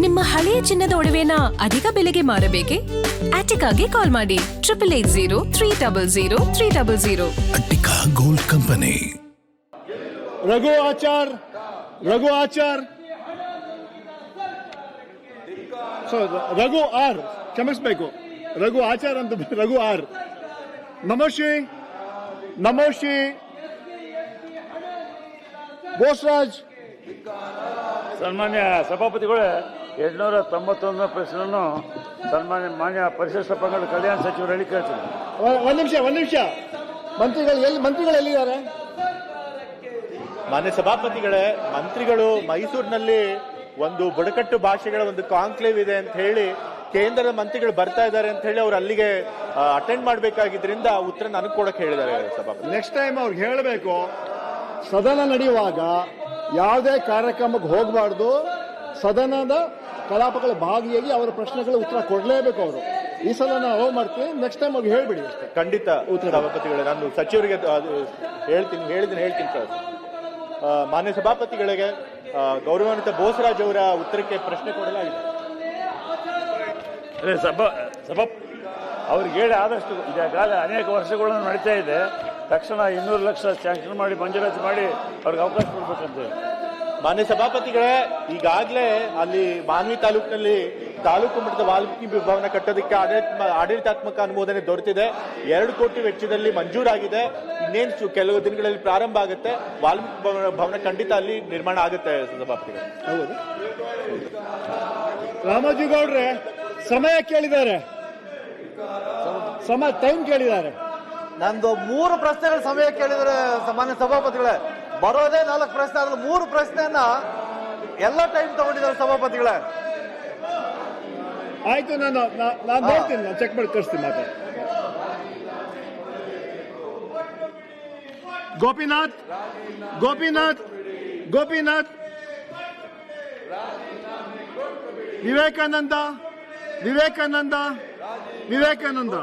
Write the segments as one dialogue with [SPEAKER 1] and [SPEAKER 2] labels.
[SPEAKER 1] ನಿಮ್ಮ ಹಳೆಯ ಚಿನ್ನದ ಒಡವೆನ ಅಧಿಕ ಬೆಲೆಗೆ ಮಾರಬೇಕೆ? ಆಟಿಕಾಗೆ ಕಾಲ್ ಮಾಡಿ 8880
[SPEAKER 2] Attica gold company.
[SPEAKER 3] Raghu Achar Raghu R, ಕ್ಷಮಿಸಬೇಕು, ರಘು ಆಚಾರ್ ಅಂತ ರಘು ಆರ್. ನಮೋಶಿ ಬೋಸ್ರಾಜ್.
[SPEAKER 4] ಸನ್ಮಾನ್ಯ ಸಭಾಪತಿಗಳೇ, 291 ಪ್ರಶ್ನೆಯನ್ನು ಮಾನ್ಯ ಪರಿಶಿಷ್ಟ ಪಂಗಡ ಕಲ್ಯಾಣ ಸಚಿವರು ಹೇಳಿ ಕೇಳ್ತೀನಿ.
[SPEAKER 3] ಒಂದ್ ನಿಮಿಷ ಮಂತ್ರಿಗಳು ಎಲ್ಲಿದ್ದಾರೆ?
[SPEAKER 5] ಮಾನ್ಯ ಸಭಾಪತಿಗಳೇ, ಮಂತ್ರಿಗಳು ಮೈಸೂರಿನಲ್ಲಿ ಒಂದು ಬುಡಕಟ್ಟು ಭಾಷೆಗಳ ಒಂದು ಕಾನ್ಕ್ಲೇವ್ ಇದೆ ಅಂತ ಹೇಳಿ ಕೇಂದ್ರದ ಮಂತ್ರಿಗಳು ಬರ್ತಾ ಇದ್ದಾರೆ ಅಂತ ಹೇಳಿ ಅವ್ರು ಅಲ್ಲಿಗೆ ಅಟೆಂಡ್ ಮಾಡಬೇಕಾಗಿದ್ರಿಂದ ಉತ್ತರ ನನಗೆ ಕೊಡಕ್ಕೆ ಹೇಳಿದ್ದಾರೆ ಸಭಾಪತಿ.
[SPEAKER 3] ನೆಕ್ಸ್ಟ್ ಟೈಮ್ ಅವ್ರಿಗೆ ಹೇಳಬೇಕು, ಸದನ ನಡೆಯುವಾಗ ಯಾವುದೇ ಕಾರ್ಯಕ್ರಮಕ್ಕೆ ಹೋಗಬಾರ್ದು, ಸದನದ ಕಲಾಪಗಳ ಭಾಗಿಯಾಗಿ ಅವರ ಪ್ರಶ್ನೆಗಳ ಉತ್ತರ ಕೊಡಲೇಬೇಕು ಅವರು. ಈ ಸಲ ನಾವು ಮಾಡ್ತೀವಿ, ನೆಕ್ಸ್ಟ್ ಟೈಮ್ ಅವ್ರಿಗೆ ಹೇಳ್ಬಿಡಿ ಅಷ್ಟೇ.
[SPEAKER 5] ಖಂಡಿತ ಸಭಾಪತಿಗಳೇ, ನಾನು ಸಚಿವರಿಗೆ ಹೇಳ್ತೀನಿ ಸರ್. ಮಾನ್ಯ ಸಭಾಪತಿಗಳಿಗೆ ಗೌರವಾನ್ವಿತ ಬೋಸರಾಜ್ ಅವರ ಉತ್ತರಕ್ಕೆ ಪ್ರಶ್ನೆ ಕೊಡಲಾಗಿದೆ.
[SPEAKER 4] ಅವ್ರಿಗೆ ಹೇಳಿ ಆದಷ್ಟು ಈಗಾಗಲೇ ಅನೇಕ ವರ್ಷಗಳನ್ನು ನಡೀತಾ ಇದೆ. ತಕ್ಷಣ 200 ಲಕ್ಷ ಸ್ಯಾಂಕ್ಷನ್ ಮಾಡಿ ಮಂಜೂರಾತಿ ಮಾಡಿ ಅವ್ರಿಗೆ ಅವಕಾಶ ಕೊಡ್ಬೇಕಂತ.
[SPEAKER 5] ಮಾನ್ಯ ಸಭಾಪತಿಗಳೇ, ಈಗಾಗಲೇ ಅಲ್ಲಿ ಮಾನ್ವಿ ತಾಲೂಕಿನಲ್ಲಿ ತಾಲೂಕು ಮಟ್ಟದ ವಾಲ್ಮೀಕಿ ಭವನ ಕಟ್ಟೋದಕ್ಕೆ ಆಡಳಿತಾತ್ಮಕ ಅನುಮೋದನೆ ದೊರೆತಿದೆ. 2 ಕೋಟಿ ವೆಚ್ಚದಲ್ಲಿ ಮಂಜೂರಾಗಿದೆ. ಇನ್ನೇನು ಕೆಲವು ದಿನಗಳಲ್ಲಿ ಪ್ರಾರಂಭ ಆಗುತ್ತೆ. ವಾಲ್ಮೀಕಿ ಭವನ ಖಂಡಿತ ಅಲ್ಲಿ ನಿರ್ಮಾಣ ಆಗುತ್ತೆ ಸಭಾಪತಿಗಳು.
[SPEAKER 3] ಹೌದು, ರಾಮೋಜಿ ಗೌಡ್ರೆ ಸಮಯ ಕೇಳಿದ್ದಾರೆ, ಟೈಮ್ ಕೇಳಿದ್ದಾರೆ.
[SPEAKER 6] ನಂದು 3 ಪ್ರಶ್ನೆಗಳ ಸಮಯ ಕೇಳಿದರೆ ಮಾನ್ಯ ಸಭಾಪತಿಗಳೇ, ಬರೋದೇ 4 ಪ್ರಶ್ನೆ, ಅದ್ರಲ್ಲಿ 3 ಪ್ರಶ್ನೆಯನ್ನ ಎಲ್ಲ ಟೈಮ್ ತಗೊಂಡಿದ್ದಾರೆ ಸಭಾಪತಿಗಳೇ.
[SPEAKER 3] ಆಯ್ತು, ನಾನು ನೋಡ್ತೀನಿ, ನಾನು ಚೆಕ್ ಮಾಡಿ ಕಳಿಸ್ತೀನಿ. ಮಾತ್ರ ಗೋಪಿನಾಥ್ ವಿವೇಕಾನಂದ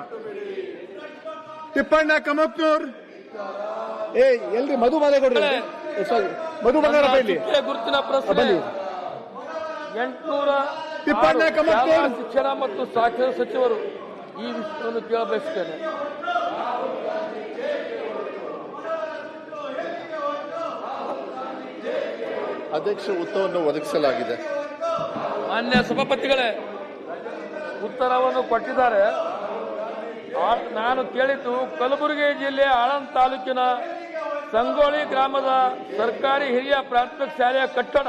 [SPEAKER 3] ತಿಪ್ಪಣ್ಣ ಕಮಕ್ನೂರ್. ಎಲ್ರಿ ಮಧು ಮಾದೇಗೌಡ್ರಿ, ಮಧು ಬಂಗಾರಪ್ಪ ಇಲ್ಲಿ
[SPEAKER 7] ಗುರುತಿನ ಪ್ರಶ್ನೆ 800
[SPEAKER 3] ತಿಪ್ಪಣ್ಣ ಕಮಕ್ನೂರ್
[SPEAKER 7] ಶಿಕ್ಷಣ ಮತ್ತು ಸಾಕ್ಷರ ಸಚಿವರು ಈ ವಿಷಯವನ್ನು ಕೇಳಬಯಸುತ್ತೇನೆ.
[SPEAKER 5] ಅಧ್ಯಕ್ಷ ಉತ್ತರವನ್ನು ಒದಗಿಸಲಾಗಿದೆ.
[SPEAKER 7] ಮಾನ್ಯ ಸಭಾಪತಿಗಳೇ, ಉತ್ತರವನ್ನು ಕೊಟ್ಟಿದ್ದಾರೆ. ನಾನು ಕೇಳಿದ್ದು ಕಲಬುರಗಿ ಜಿಲ್ಲೆ ಆಳಂದ್ ತಾಲೂಕಿನ ಸಂಗೋಳಿ ಗ್ರಾಮದ ಸರ್ಕಾರಿ ಹಿರಿಯ ಪ್ರಾಥಮಿಕ ಶಾಲೆಯ ಕಟ್ಟಡ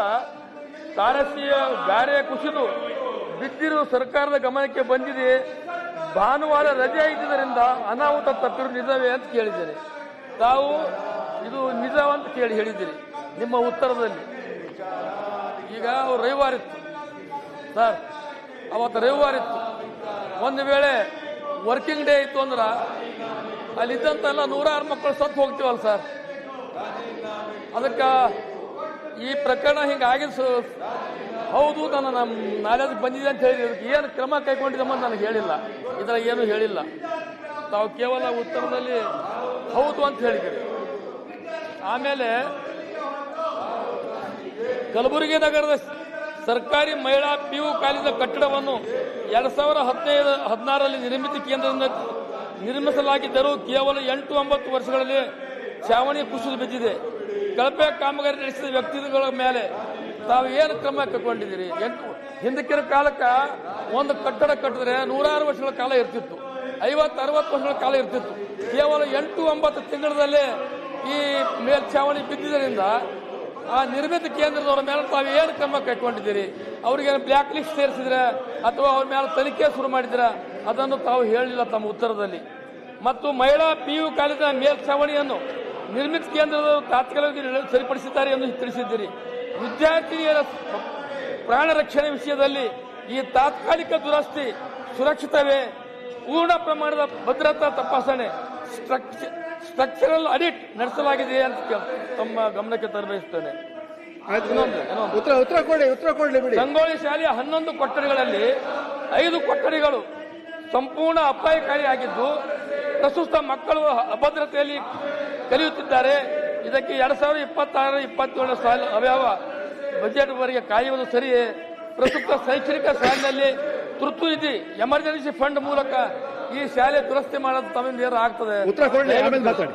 [SPEAKER 7] ತಾರಸಿಯ ಗಾರೆ ಕುಸಿದು ಬಿದ್ದಿರುವ ಸರ್ಕಾರದ ಗಮನಕ್ಕೆ ಬಂದಿದೆ. ಭಾನುವಾರ ರಜೆ ಇದ್ದುದರಿಂದ ಅನಾಹುತ ತಪ್ಪಿರು ನಿಜವೇ ಅಂತ ಕೇಳಿದ್ದೇನೆ. ತಾವು ಇದು ನಿಜವಂತ ಹೇಳಿದ್ದೀರಿ ನಿಮ್ಮ ಉತ್ತರದಲ್ಲಿ. ಈಗ ರವಿವಾರ ಇತ್ತು ಸರ್, ಅವತ್ತು ರವಿವಾರ ಇತ್ತು. ಒಂದು ವೇಳೆ ವರ್ಕಿಂಗ್ ಡೇ ಇತ್ತು ಅಂದ್ರೆ ಅಲ್ಲಿದ್ದಂತೆಲ್ಲ 106 ಮಕ್ಕಳು ಸತ್ತು ಹೋಗ್ತೀವಲ್ಲ ಸರ್. ಅದಕ್ಕೆ ಈ ಪ್ರಕರಣ ಹಿಂಗಾಗಿದ್ದು ಹೌದು, ನನ್ನ ನಾಲೆಜ್ ಬಂದಿದೆ ಅಂತ ಹೇಳಿ ಏನು ಕ್ರಮ ಕೈಗೊಂಡಿದ್ದಮ್ಮ ನನಗೆ ಹೇಳಿಲ್ಲ, ಇದರ ಏನು ಹೇಳಿಲ್ಲ. ತಾವು ಕೇವಲ ಉತ್ತರದಲ್ಲಿ ಹೌದು ಅಂತ ಹೇಳಿದ್ದೀರಿ. ಆಮೇಲೆ ಕಲಬುರಗಿ ನಗರದ ಸರ್ಕಾರಿ ಮಹಿಳಾ PU ಕಾಲೇಜಿನ ಕಟ್ಟಡವನ್ನು 2015-16ರಲ್ಲಿ ನಿರ್ಮಿತಿ ಕೇಂದ್ರದಿಂದ ನಿರ್ಮಿಸಲಾಗಿದ್ದರೂ ಕೇವಲ 8-9 ವರ್ಷಗಳಲ್ಲಿ ಛಾವಣಿ ಕುಸಿದು ಬಿದ್ದಿದೆ. ಕಳಪೆ ಕಾಮಗಾರಿ ನಡೆಸಿದ ವ್ಯಕ್ತಿಗಳ ಮೇಲೆ ತಾವು ಏನು ಕ್ರಮ ಕೈಗೊಂಡಿದ್ದೀರಿ? ಹಿಂದಕ್ಕಿನ ಕಾಲಕ್ಕೆ ಒಂದು ಕಟ್ಟಡ ಕಟ್ಟಿದ್ರೆ 106 ವರ್ಷಗಳ ಕಾಲ ಇರ್ತಿತ್ತು, 50-60 ವರ್ಷಗಳ ಕಾಲ ಇರ್ತಿತ್ತು. ಕೇವಲ 8-9 ತಿಂಗಳಲ್ಲೇ ಈ ಮೇಲ್ಛಾವಣಿ ಬಿದ್ದಿದ್ದರಿಂದ ಆ ನಿರ್ಮಿತ ಕೇಂದ್ರದವರ ಮೇಲೆ ತಾವು ಏನು ಕ್ರಮ ಕೈಗೊಂಡಿದ್ದೀರಿ? ಅವ್ರಿಗೇನು ಬ್ಲ್ಯಾಕ್ ಲಿಸ್ಟ್ ಸೇರಿಸಿದ್ರೆ ಅಥವಾ ಅವ್ರ ಮೇಲೆ ತನಿಖೆ ಶುರು ಮಾಡಿದ್ರೆ ಅದನ್ನು ತಾವು ಹೇಳಿಲ್ಲ ತಮ್ಮ ಉತ್ತರದಲ್ಲಿ. ಮತ್ತು ಮಹಿಳಾ PU ಕಾಲೇಜಿನ ಮೇಲ್ಛಾವಣಿಯನ್ನು ನಿರ್ಮಿತ ಕೇಂದ್ರದ ತಾತ್ಕಾಲಿಕವಾಗಿ ಸರಿಪಡಿಸಿದ್ದಾರೆ ಎಂದು ತಿಳಿಸಿದ್ದೀರಿ. ವಿದ್ಯಾರ್ಥಿನಿಯರ ಪ್ರಾಣ ರಕ್ಷಣೆ ವಿಷಯದಲ್ಲಿ ಈ ತಾತ್ಕಾಲಿಕ ದುರಸ್ತಿ ಸುರಕ್ಷಿತವೇ? ಪೂರ್ಣ ಪ್ರಮಾಣದ ಭದ್ರತಾ ತಪಾಸಣೆ ಸ್ಟ್ರಕ್ಚರಲ್ ಆಡಿಟ್ ನಡೆಸಲಾಗಿದೆ ಅಂತ ತಮ್ಮ ಗಮನಕ್ಕೆ ತರಬಯಸುತ್ತೇನೆ. ಸಂಗೊಳ್ಳಿ ಶಾಲೆಯ 11 ಕೊಠಡಿಗಳಲ್ಲಿ 5 ಕೊಠಡಿಗಳು ಸಂಪೂರ್ಣ ಅಪಾಯಕಾರಿಯಾಗಿದ್ದು ಪ್ರಸ್ತುತ ಮಕ್ಕಳು ಅಭದ್ರತೆಯಲ್ಲಿ ಕಲಿಯುತ್ತಿದ್ದಾರೆ. ಇದಕ್ಕೆ 2026-27 ಸಾಲ ಅವ್ಯವ ಬಜೆಟ್ ವರೆಗೆ ಕಾಯುವುದು ಸರಿಯೇ? ಪ್ರಸ್ತುತ ಶೈಕ್ಷಣಿಕ ಸಾಲಿನಲ್ಲಿ ತುರ್ತು ನಿಧಿ ಎಮರ್ಜೆನ್ಸಿ ಫಂಡ್ ಮೂಲಕ ಈ ಶಾಲೆ ದುರಸ್ತಿ ಮಾಡೋದು ತಮ್ಮಿಂದ ಆಗ್ತದೆ.
[SPEAKER 3] ಉತ್ತರ ಕೊಡ್ಲಿ, ಆಮೇಲೆ ಮಾತಾಡಿ.